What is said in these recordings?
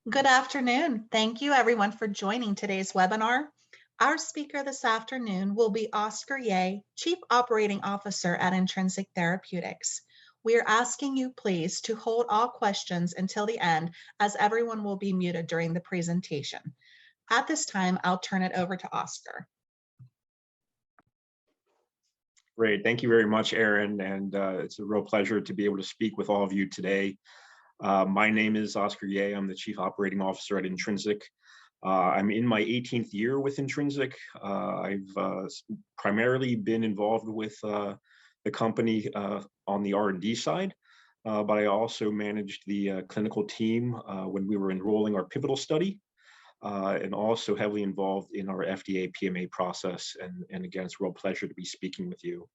Good afternoon. Thank you everyone for joining today's webinar. Our speaker this afternoon will be Oscar Yeh, Chief Operating Officer at Intrinsic Therapeutics. We are asking you please to hold all questions until the end, as everyone will be muted during the presentation. At this time, I'll turn it over to Oscar. Great, thank you very much, Erin, and it's a real pleasure to be able to speak with all of you today. My name is Oscar Yeh. I'm the Chief Operating Officer at Intrinsic. I'm in my 18th year with Intrinsic. I've primarily been involved with the company on the R&D side, but I also managed the clinical team when we were enrolling our pivotal study, and also heavily involved in our FDA PMA process. And again, it's a real pleasure to be speaking with you.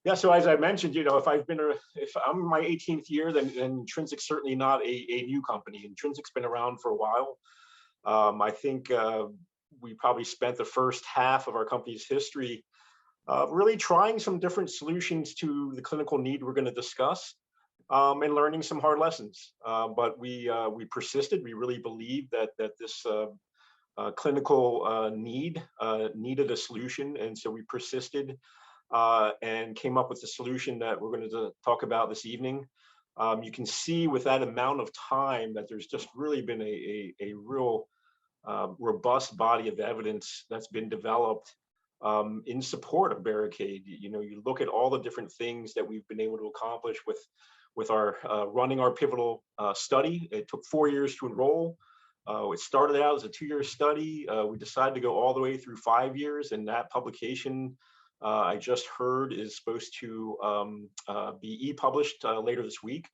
Yeah, so as I mentioned, if I'm in my 18th year, then Intrinsic's certainly not a new company. Intrinsic's been around for a while. I think we probably spent the first half of our company's history really trying some different solutions to the clinical need we're going to discuss, and learning some hard lessons. But we persisted. We really believed that this clinical need needed a solution, and so we persisted. And came up with the solution that we're going to talk about this evening. You can see with that amount of time that there's just really been a real robust body of evidence that's been developed in support of Barricaid. You look at all the different things that we've been able to accomplish with our running our pivotal study. It took 4 years to enroll. It started out as a 2-year study. We decided to go all the way through 5 years, and that publication I just heard is supposed to be e-published later this week.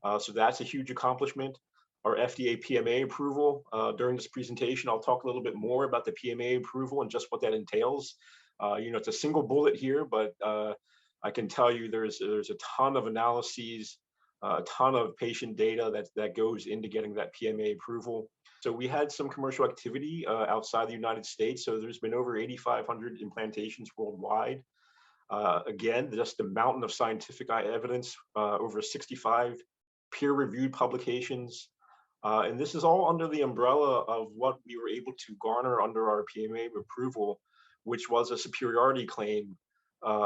So that's a huge accomplishment. Our FDA PMA approval during this presentation, I'll talk a little bit more about the PMA approval and just what that entails. It's a single bullet here, but I can tell you there's a ton of analyses, a ton of patient data that goes into getting that PMA approval. So we had some commercial activity outside the United States. So there's been over 8,500 implantations worldwide. Again, just a mountain of scientific evidence, over 65 peer-reviewed publications. And this is all under the umbrella of what we were able to garner under our PMA approval, which was a superiority claim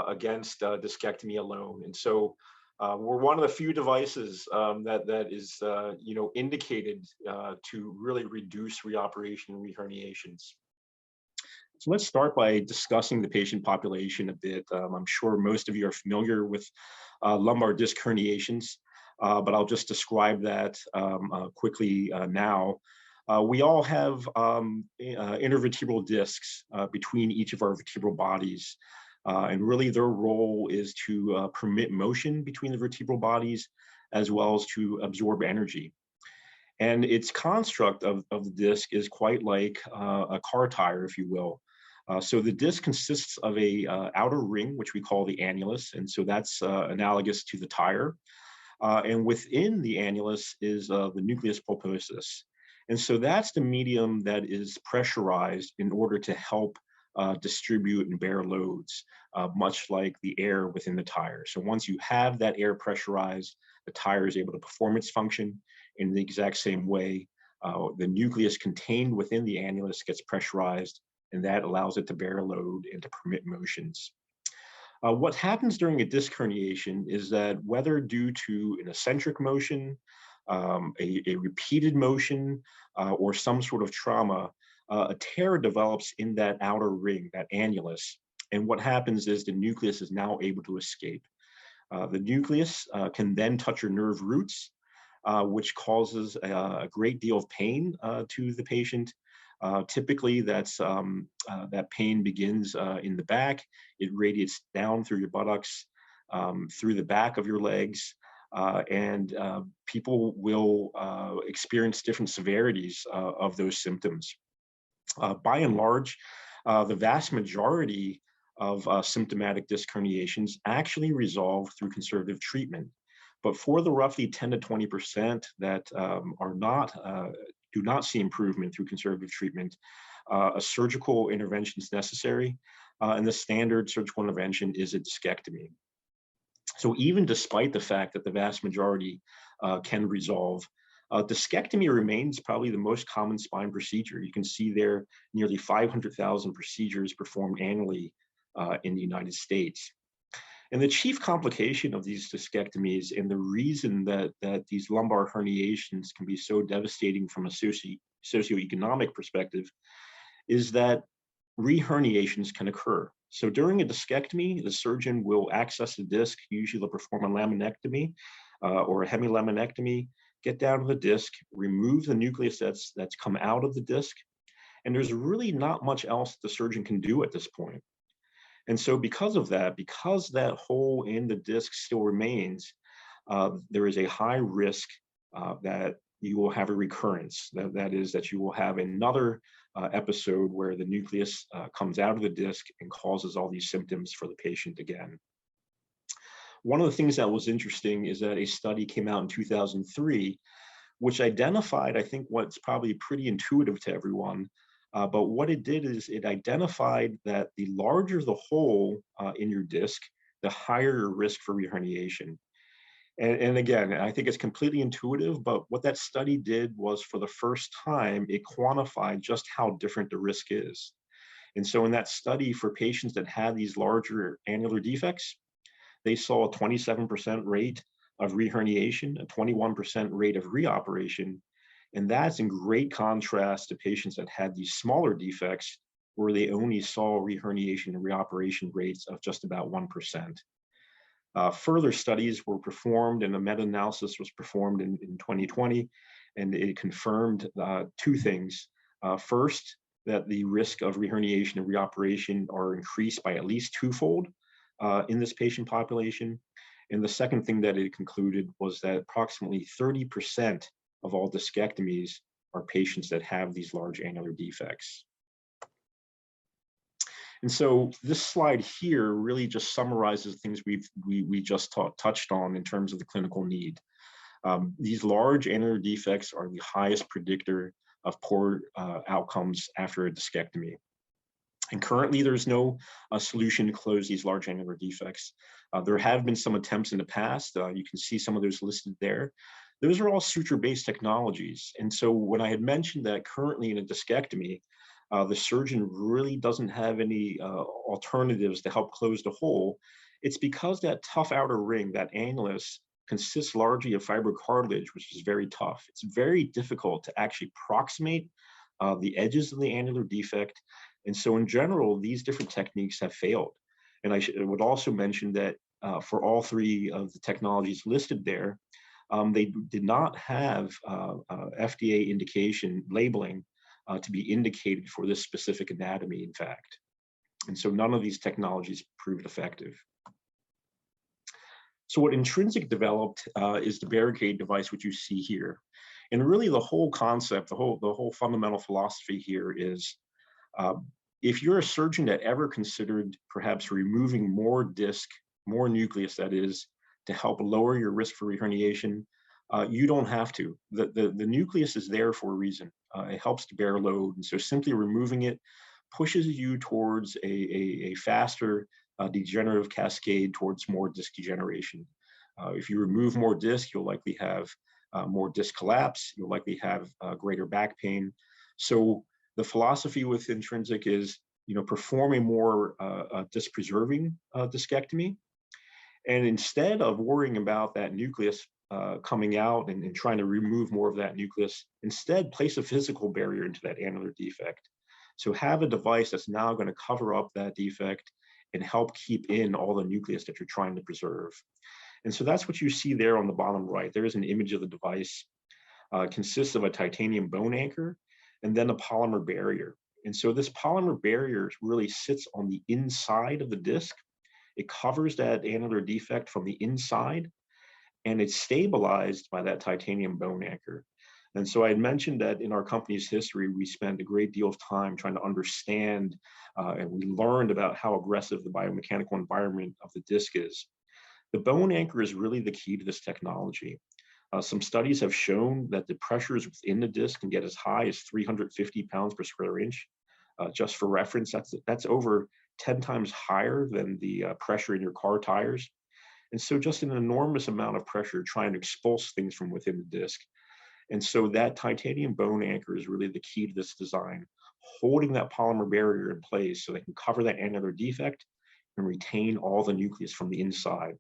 against discectomy alone. And so we're one of the few devices that is indicated to really reduce reoperation and reherniations. So let's start by discussing the patient population a bit. I'm sure most of you are familiar with lumbar disc herniations, but I'll just describe that quickly now. We all have intervertebral discs between each of our vertebral bodies. And really their role is to permit motion between the vertebral bodies as well as to absorb energy. And its construct of the disc is quite like a car tire, if you will. So the disc consists of a outer ring, which we call the annulus, and so that's analogous to the tire. And within the annulus is the nucleus pulposus. And so that's the medium that is pressurized in order to help distribute and bear loads, much like the air within the tire. So once you have that air pressurized, the tire is able to perform its function in the exact same way. The nucleus contained within the annulus gets pressurized, and that allows it to bear a load and to permit motions. What happens during a disc herniation is that whether due to an eccentric motion, a repeated motion, or some sort of trauma, a tear develops in that outer ring, that annulus. And what happens is the nucleus is now able to escape. The nucleus can then touch your nerve roots, which causes a great deal of pain to the patient. Typically, that pain begins in the back. It radiates down through your buttocks, through the back of your legs, and people will experience different severities of those symptoms. By and large, the vast majority of symptomatic disc herniations actually resolve through conservative treatment. But for the roughly 10 to 20% that do not see improvement through conservative treatment, a surgical intervention is necessary, and the standard surgical intervention is a discectomy. So even despite the fact that the vast majority can resolve, Discectomy remains probably the most common spine procedure. You can see there nearly 500,000 procedures performed annually in the United States. And the chief complication of these discectomies, and the reason that these lumbar herniations can be so devastating from a socioeconomic perspective, is that reherniations can occur. So during a discectomy, the surgeon will access the disc. Usually they'll perform a laminectomy or a hemilaminectomy, get down to the disc, remove the nucleus that's come out of the disc. And there's really not much else the surgeon can do at this point. And so because of that, because that hole in the disc still remains, there is a high risk that you will have a recurrence. That is, that you will have another episode where the nucleus comes out of the disc and causes all these symptoms for the patient again. One of the things that was interesting is that a study came out in 2003, which identified, I think, what's probably pretty intuitive to everyone. But what it did is it identified that the larger the hole in your disc, the higher your risk for reherniation. And again, I think it's completely intuitive, but what that study did was, for the first time, it quantified just how different the risk is. And so in that study, for patients that had these larger annular defects, they saw a 27% rate of reherniation, a 21% rate of reoperation. And that's in great contrast to patients that had these smaller defects, where they only saw reherniation and reoperation rates of just about 1%. Further studies were performed, and a meta-analysis was performed in 2020, and it confirmed two things. First, that the risk of reherniation and reoperation are increased by at least twofold in this patient population. And the second thing that it concluded was that approximately 30% of all discectomies are patients that have these large annular defects. And so this slide here really just summarizes things we just touched on in terms of the clinical need. These large annular defects are the highest predictor of poor outcomes after a discectomy. And currently, there's no solution to close these large annular defects. There have been some attempts in the past. You can see some of those listed there. Those are all suture-based technologies. And so when I had mentioned that currently in a discectomy, the surgeon really doesn't have any alternatives to help close the hole, it's because that tough outer ring, that annulus, consists largely of fibrocartilage, which is very tough. It's very difficult to actually approximate the edges of the annular defect. And so in general, these different techniques have failed. And I would also mention that for all three of the technologies listed there, they did not have FDA indication labeling to be indicated for this specific anatomy, in fact. And so none of these technologies proved effective. So what Intrinsic developed is the Barricaid device, which you see here. And really the whole concept, the whole fundamental philosophy here is, if you're a surgeon that ever considered perhaps removing more disc, more nucleus, that is, to help lower your risk for reherniation, you don't have to. The nucleus is there for a reason. It helps to bear load. And so simply removing it pushes you towards a faster degenerative cascade towards more disc degeneration. If you remove more disc, you'll likely have more disc collapse. You'll likely have greater back pain. So the philosophy with Intrinsic is, perform a more disc-preserving discectomy. And instead of worrying about that nucleus coming out and trying to remove more of that nucleus, instead place a physical barrier into that annular defect. So have a device that's now going to cover up that defect and help keep in all the nucleus that you're trying to preserve. And so that's what you see there on the bottom right. There is an image of the device. It consists of a titanium bone anchor and then a polymer barrier. And so this polymer barrier really sits on the inside of the disc. It covers that annular defect from the inside, and it's stabilized by that titanium bone anchor. And so I had mentioned that in our company's history, we spent a great deal of time trying to understand, and we learned about how aggressive the biomechanical environment of the disc is. The bone anchor is really the key to this technology. Some studies have shown that the pressures within the disc can get as high as 350 pounds per square inch. Just for reference, that's over 10 times higher than the pressure in your car tires. And so just an enormous amount of pressure trying to expulse things from within the disc. And so that titanium bone anchor is really the key to this design, holding that polymer barrier in place so they can cover that annular defect and retain all the nucleus from the inside.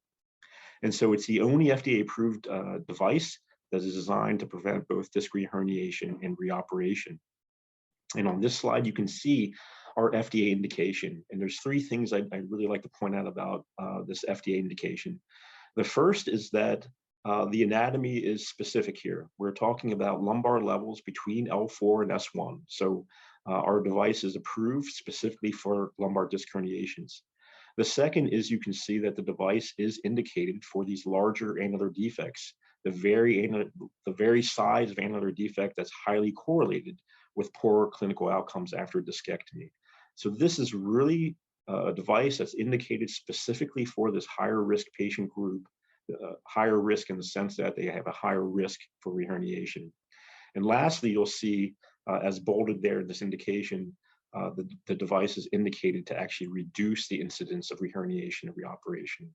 And so it's the only FDA-approved device that is designed to prevent both disc reherniation and reoperation. And on this slide, you can see our FDA indication. And there's three things I'd really like to point out about this FDA indication. The first is that the anatomy is specific here. We're talking about lumbar levels between L4 and S1. So our device is approved specifically for lumbar disc herniations. The second is you can see that the device is indicated for these larger annular defects, the very size of annular defect that's highly correlated with poor clinical outcomes after discectomy. So this is really a device that's indicated specifically for this higher risk patient group, higher risk in the sense that they have a higher risk for reherniation. And lastly, you'll see as bolded there in this indication, the device is indicated to actually reduce the incidence of reherniation and reoperation.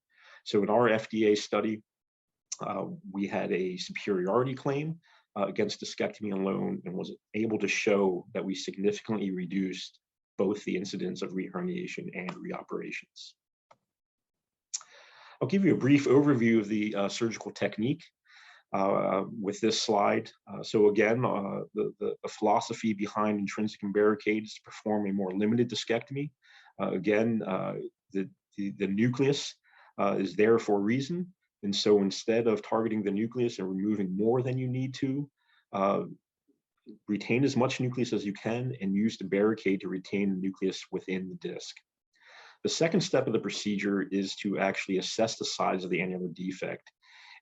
So in our FDA study, we had a superiority claim against discectomy alone and was able to show that we significantly reduced both the incidence of reherniation and reoperations. I'll give you a brief overview of the surgical technique with this slide. So again, the philosophy behind Intrinsic and Barricaid is to perform a more limited discectomy. Again, the nucleus is there for a reason. And so instead of targeting the nucleus and removing more than you need to, retain as much nucleus as you can and use the Barricaid to retain the nucleus within the disc. The second step of the procedure is to actually assess the size of the annular defect.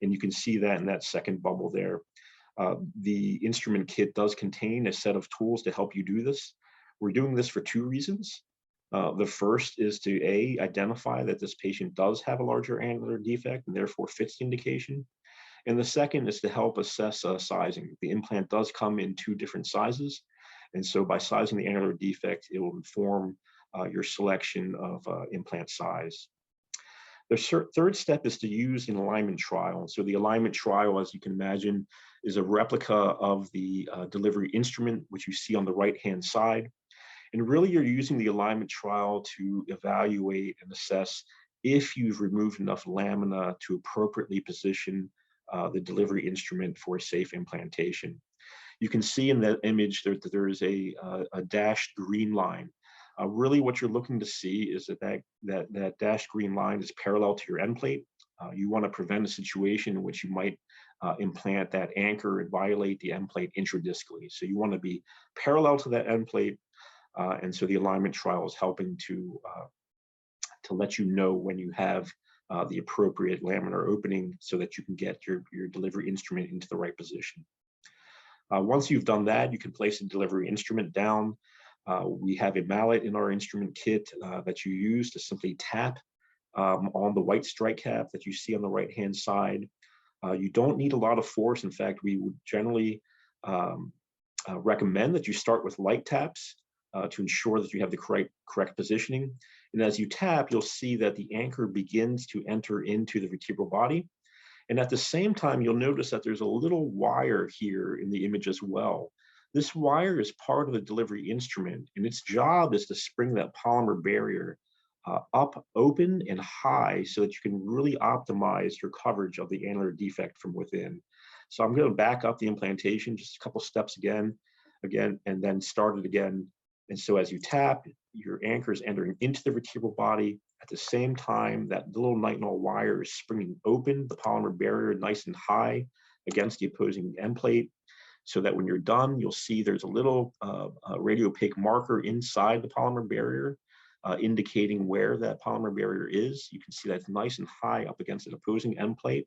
And you can see that in that second bubble there. The instrument kit does contain a set of tools to help you do this. We're doing this for two reasons. The first is to identify that this patient does have a larger annular defect and therefore fits the indication. And the second is to help assess sizing. The implant does come in two different sizes. And so by sizing the annular defect, it will inform your selection of implant size. The third step is to use an alignment trial. So the alignment trial, as you can imagine, is a replica of the delivery instrument, which you see on the right-hand side. And really, you're using the alignment trial to evaluate and assess if you've removed enough lamina to appropriately position the delivery instrument for safe implantation. You can see in that image that there is a dashed green line. Really, what you're looking to see is that dashed green line is parallel to your end plate. You want to prevent a situation in which you might implant that anchor and violate the end plate intradiscally. So you want to be parallel to that end plate. And so the alignment trial is helping to let you know when you have the appropriate laminar opening so that you can get your delivery instrument into the right position. Once you've done that, you can place the delivery instrument down. We have a mallet in our instrument kit that you use to simply tap on the white strike cap that you see on the right-hand side. You don't need a lot of force. In fact, we would generally recommend that you start with light taps to ensure that you have the correct positioning. And as you tap, you'll see that the anchor begins to enter into the vertebral body. And at the same time, you'll notice that there's a little wire here in the image as well. This wire is part of the delivery instrument, and its job is to spring that polymer barrier up, open, and high so that you can really optimize your coverage of the annular defect from within. So I'm going to back up the implantation just a couple steps again, and then start it again. And so as you tap, your anchor is entering into the vertebral body. At the same time, that little nitinol wire is springing open the polymer barrier nice and high against the opposing end plate, so that when you're done, you'll see there's a little radiopaque marker inside the polymer barrier indicating where that polymer barrier is. You can see that's nice and high up against an opposing end plate,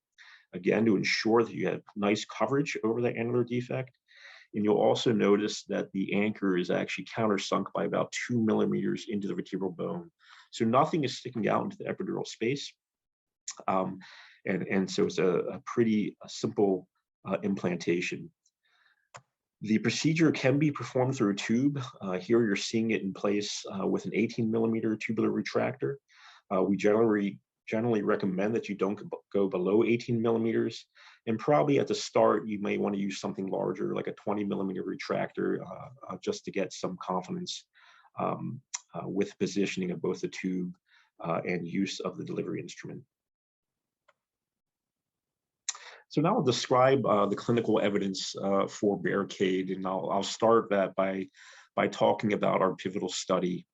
again, to ensure that you have nice coverage over the annular defect. And you'll also notice that the anchor is actually countersunk by about 2 millimeters into the vertebral bone. So nothing is sticking out into the epidural space. And so it's a pretty simple implantation. The procedure can be performed through a tube. Here you're seeing it in place with an 18 millimeter tubular retractor. We generally generally recommend that you don't go below 18 millimeters. And probably at the start, you may want to use something larger, like a 20 millimeter retractor, just to get some confidence with positioning of both the tube and use of the delivery instrument. So now I'll describe the clinical evidence for Barricaid, and I'll start that by talking about our pivotal study.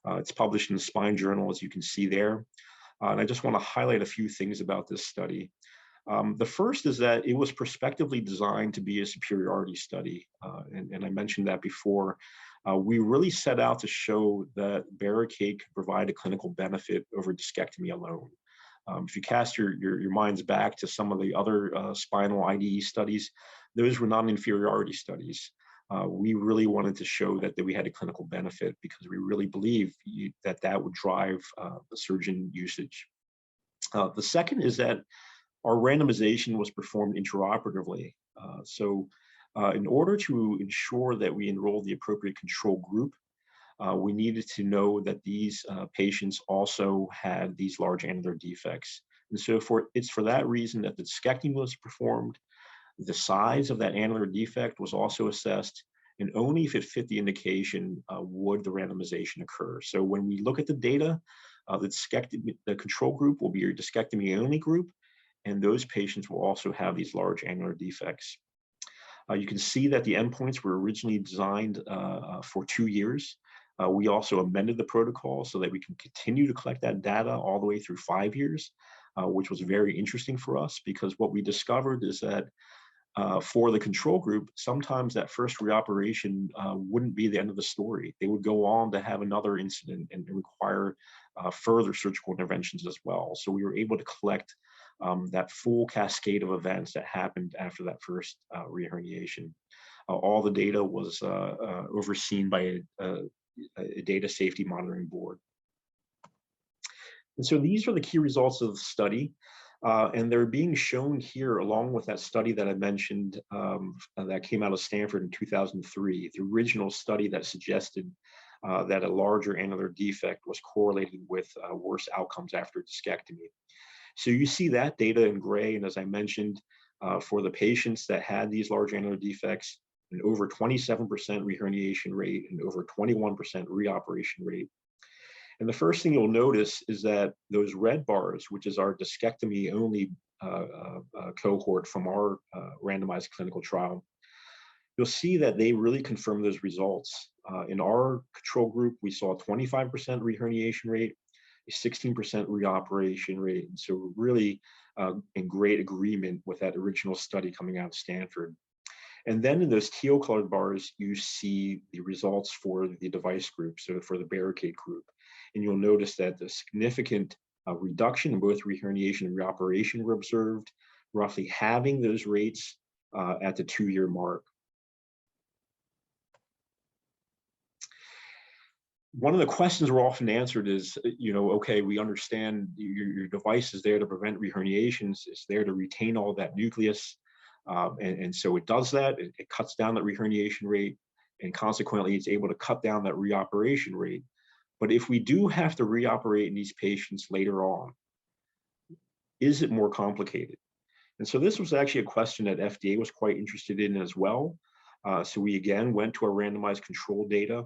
It's published in the Spine Journal, as you can see there. And I just want to highlight a few things about this study. The first is that it was prospectively designed to be a superiority study. And I mentioned that before. We really set out to show that Barricaid could provide a clinical benefit over discectomy alone. If you cast your minds back to some of the other spinal IDE studies, those were non-inferiority studies. We really wanted to show that we had a clinical benefit because we really believe that would drive the surgeon usage. The second is that our randomization was performed intraoperatively. So in order to ensure that we enrolled the appropriate control group, we needed to know that these patients also had these large annular defects. And so it's for that reason that the discectomy was performed. The size of that annular defect was also assessed, and only if it fit the indication would the randomization occur. So when we look at the data, the control group will be your discectomy only group, and those patients will also have these large annular defects. You can see that the endpoints were originally designed for 2 years. We also amended the protocol so that we can continue to collect that data all the way through 5 years, which was very interesting for us because what we discovered is that for the control group, sometimes that first reoperation wouldn't be the end of the story. They would go on to have another incident and require further surgical interventions as well. So we were able to collect that full cascade of events that happened after that first reherniation. All the data was overseen by a data safety monitoring board. And so these are the key results of the study. And they're being shown here along with that study that I mentioned that came out of Stanford in 2003, the original study that suggested that a larger annular defect was correlated with worse outcomes after discectomy. So you see that data in gray, and as I mentioned, for the patients that had these large annular defects, an over 27% reherniation rate and over 21% reoperation rate. And the first thing you'll notice is that those red bars, which is our discectomy only cohort from our randomized clinical trial, you'll see that they really confirm those results. In our control group, we saw a 25% reherniation rate, a 16% reoperation rate. And so we're really in great agreement with that original study coming out of Stanford. And then in those teal colored bars, you see the results for the device group, so for the Barricaid group. And you'll notice that the significant reduction in both reherniation and reoperation were observed, roughly halving those rates at the 2-year mark. One of the questions we're often answered is, okay, we understand your device is there to prevent reherniations, it's there to retain all that nucleus. And so it does that, it cuts down that reherniation rate, and consequently, it's able to cut down that reoperation rate. But if we do have to reoperate in these patients later on, is it more complicated? And so this was actually a question that FDA was quite interested in as well. So we again went to our randomized control data.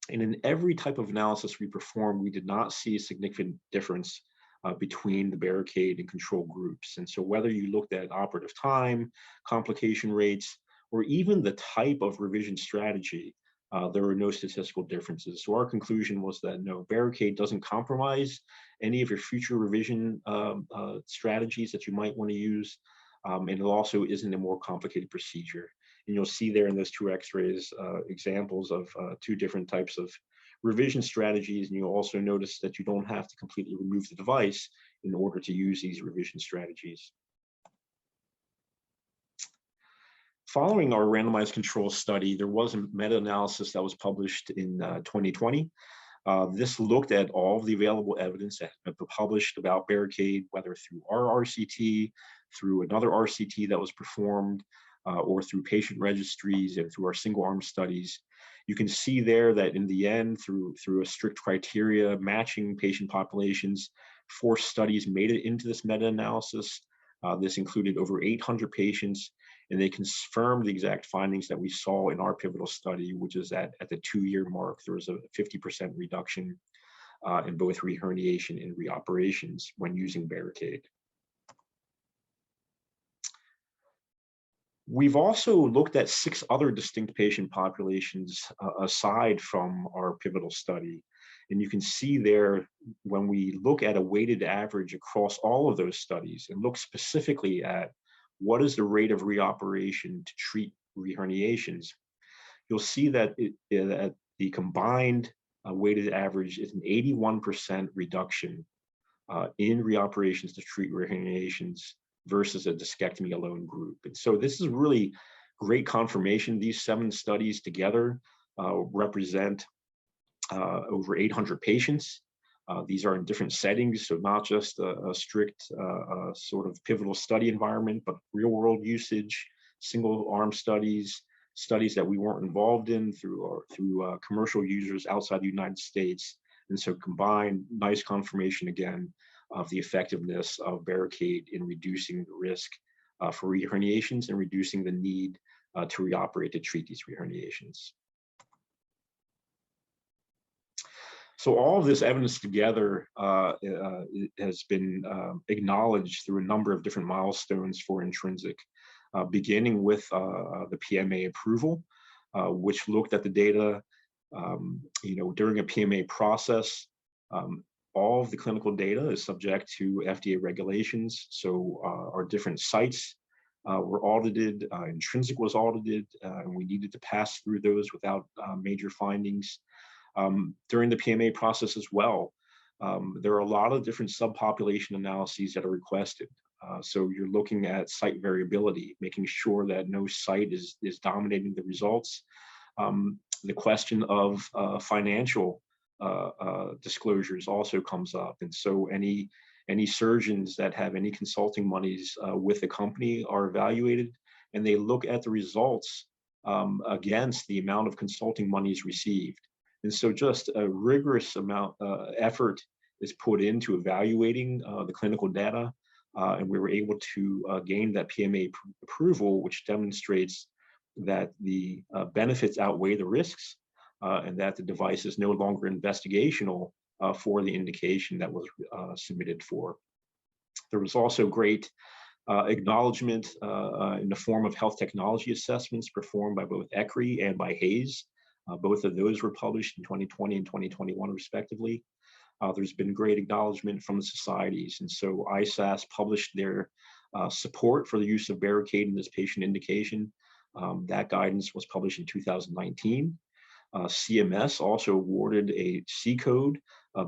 And in every type of analysis we performed, we did not see a significant difference between the Barricaid and control groups. And so whether you looked at operative time, complication rates, or even the type of revision strategy, there were no statistical differences. So our conclusion was that no, Barricaid doesn't compromise any of your future revision strategies that you might want to use. And it also isn't a more complicated procedure. And you'll see there in those 2 x-rays examples of 2 different types of revision strategies. And you'll also notice that you don't have to completely remove the device in order to use these revision strategies. Following our randomized control study, there was a meta-analysis that was published in 2020. This looked at all of the available evidence that had been published about Barricaid, whether through our RCT, through another RCT that was performed, or through patient registries and through our single-arm studies. You can see there that in the end, through a strict criteria matching patient populations, 4 studies made it into this meta-analysis. This included over 800 patients, and they confirmed the exact findings that we saw in our pivotal study, which is at the 2-year mark, there was a 50% reduction in both reherniation and reoperations when using Barricaid. We've also looked at 6 other distinct patient populations aside from our pivotal study. And you can see there, when we look at a weighted average across all of those studies and look specifically at what is the rate of reoperation to treat reherniations, you'll see that that the combined weighted average is an 81% reduction in reoperations to treat reherniations versus a discectomy alone group. And so this is really great confirmation. These 7 studies together represent over 800 patients. These are in different settings, so not just a strict sort of pivotal study environment, but real world usage, single arm studies, studies that we weren't involved in through commercial users outside the United States. And so combined, nice confirmation again of the effectiveness of Barricaid in reducing the risk for reherniations and reducing the need to reoperate to treat these reherniations. So all of this evidence together has been acknowledged through a number of different milestones for Intrinsic, beginning with the PMA approval, which looked at the data, during a PMA process. All of the clinical data is subject to FDA regulations. So our different sites were audited, Intrinsic was audited, and we needed to pass through those without major findings. During the PMA process as well, there are a lot of different subpopulation analyses that are requested. So you're looking at site variability, making sure that no site is dominating the results. The question of financial disclosures also comes up. And so any surgeons that have any consulting monies with the company are evaluated, and they look at the results against the amount of consulting monies received. And so just a rigorous amount effort is put into evaluating the clinical data, and we were able to gain that PMA approval, which demonstrates that the benefits outweigh the risks, and that the device is no longer investigational for the indication that was submitted for. There was also great acknowledgement in the form of health technology assessments performed by both ECRI and by Hayes. Both of those were published in 2020 and 2021 respectively. There's been great acknowledgement from the societies. And so ISASS published their support for the use of Barricaid in this patient indication. That guidance was published in 2019. CMS also awarded a C code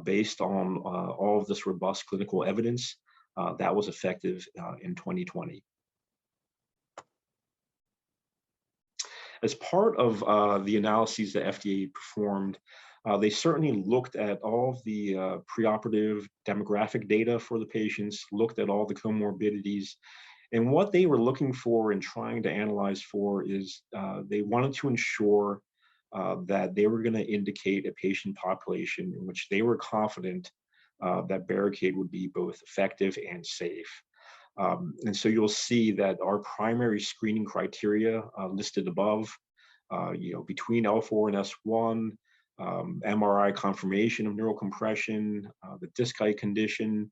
based on all of this robust clinical evidence that was effective in 2020. As part of the analyses that FDA performed, they certainly looked at all of the preoperative demographic data for the patients, looked at all the comorbidities, and what they were looking for and trying to analyze for is they wanted to ensure that they were going to indicate a patient population in which they were confident that Barricaid would be both effective and safe. And so you'll see that our primary screening criteria listed above, between L4 and S1, MRI confirmation of neural compression, the disc height condition,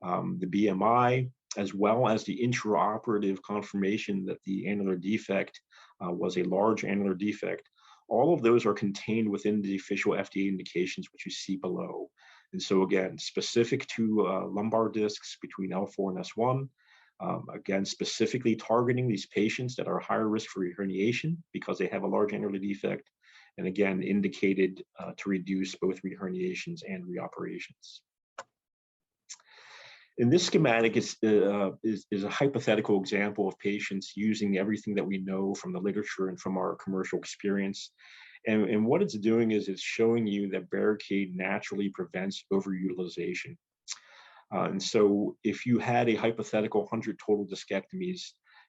the BMI, as well as the intraoperative confirmation that the annular defect was a large annular defect. All of those are contained within the official FDA indications, which you see below. And so again, specific to lumbar discs between L4 and S1, again, specifically targeting these patients that are higher risk for reherniation because they have a large annular defect, and again, indicated to reduce both reherniations and reoperations. In this schematic is a hypothetical example of patients using everything that we know from the literature and from our commercial experience. And what it's doing is it's showing you that Barricaid naturally prevents over-utilization. And so if you had a hypothetical 100 total discectomies,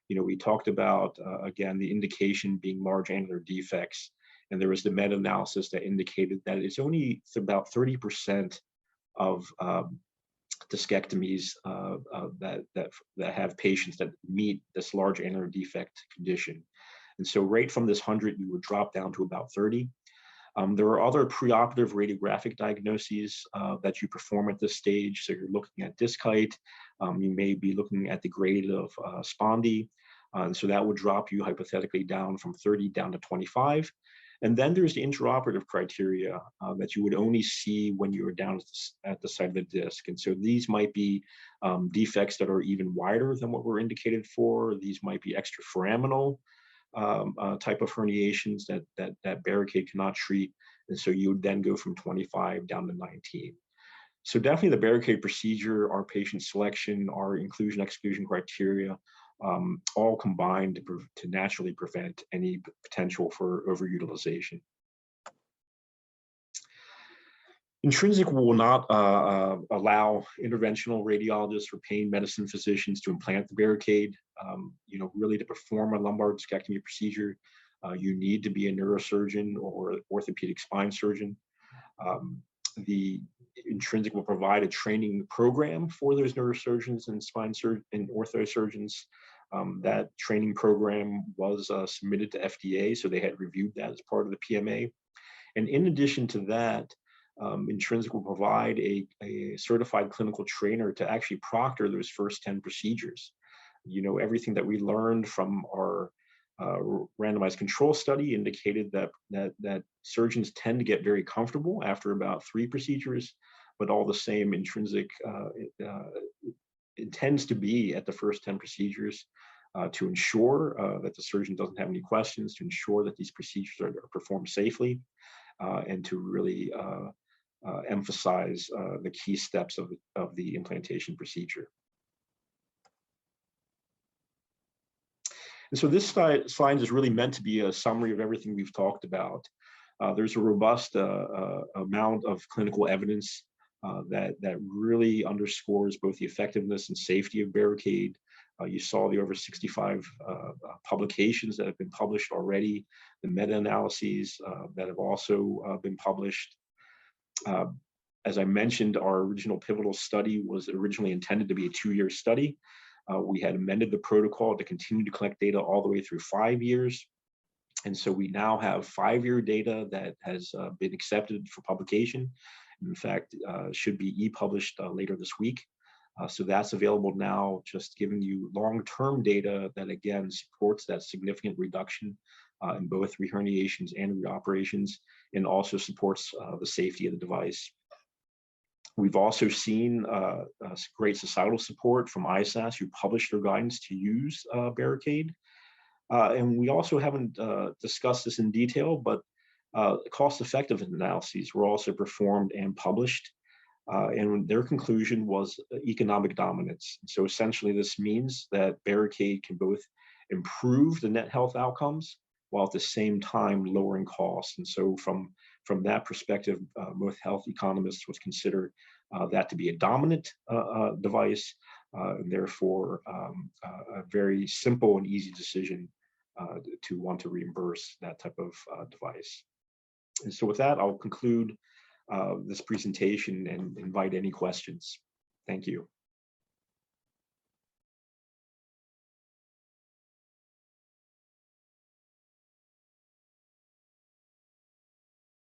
we talked about, again, the indication being large annular defects. And there was the meta-analysis that indicated that it's only about 30% of discectomies that have patients that meet this large annular defect condition. And so right from this 100, you would drop down to about 30. There are other preoperative radiographic diagnoses that you perform at this stage. So you're looking at disc height. You may be looking at the grade of spondy. And so that would drop you hypothetically down from 30 down to 25. And then there's the intraoperative criteria that you would only see when you're down at the site of the disc. And so these might be defects that are even wider than what we're indicated for. These might be extraforaminal type of herniations that Barricaid cannot treat. And so you would then go from 25 down to 19. So definitely the Barricaid procedure, our patient selection, our inclusion-exclusion criteria, all combined to naturally prevent any potential for overutilization. Intrinsic will not allow interventional radiologists or pain medicine physicians to implant the Barricaid. Really to perform a lumbar discectomy procedure, you need to be a neurosurgeon or orthopedic spine surgeon. The Intrinsic will provide a training program for those neurosurgeons and spine and ortho surgeons. That training program was submitted to FDA, so they had reviewed that as part of the PMA. And in addition to that, Intrinsic will provide a certified clinical trainer to actually proctor those first 10 procedures. Everything that we learned from our randomized control study indicated that surgeons tend to get very comfortable after about 3 procedures, but all the same, Intrinsic intends to be at the first 10 procedures to ensure that the surgeon doesn't have any questions, to ensure that these procedures are performed safely, and to really emphasize the key steps of the implantation procedure. And so this slide is really meant to be a summary of everything we've talked about. There's a robust amount of clinical evidence that really underscores both the effectiveness and safety of Barricaid. You saw the over 65 publications that have been published already, the meta-analyses that have also been published. As I mentioned, our original pivotal study was originally intended to be a 2-year study. We had amended the protocol to continue to collect data all the way through 5 years. And so we now have 5-year data that has been accepted for publication. In fact, should be e-published later this week. So that's available now, just giving you long-term data that again supports that significant reduction in both reherniations and reoperations, and also supports the safety of the device. We've also seen great societal support from ISASS, who published their guidance to use Barricaid. And we also haven't discussed this in detail, but cost-effective analyses were also performed and published. And their conclusion was economic dominance. So essentially, this means that Barricaid can both improve the net health outcomes while at the same time lowering costs. And so from that perspective, most health economists would consider that to be a dominant device, and therefore a very simple and easy decision to want to reimburse that type of device. And so with that, I'll conclude this presentation and invite any questions. Thank you.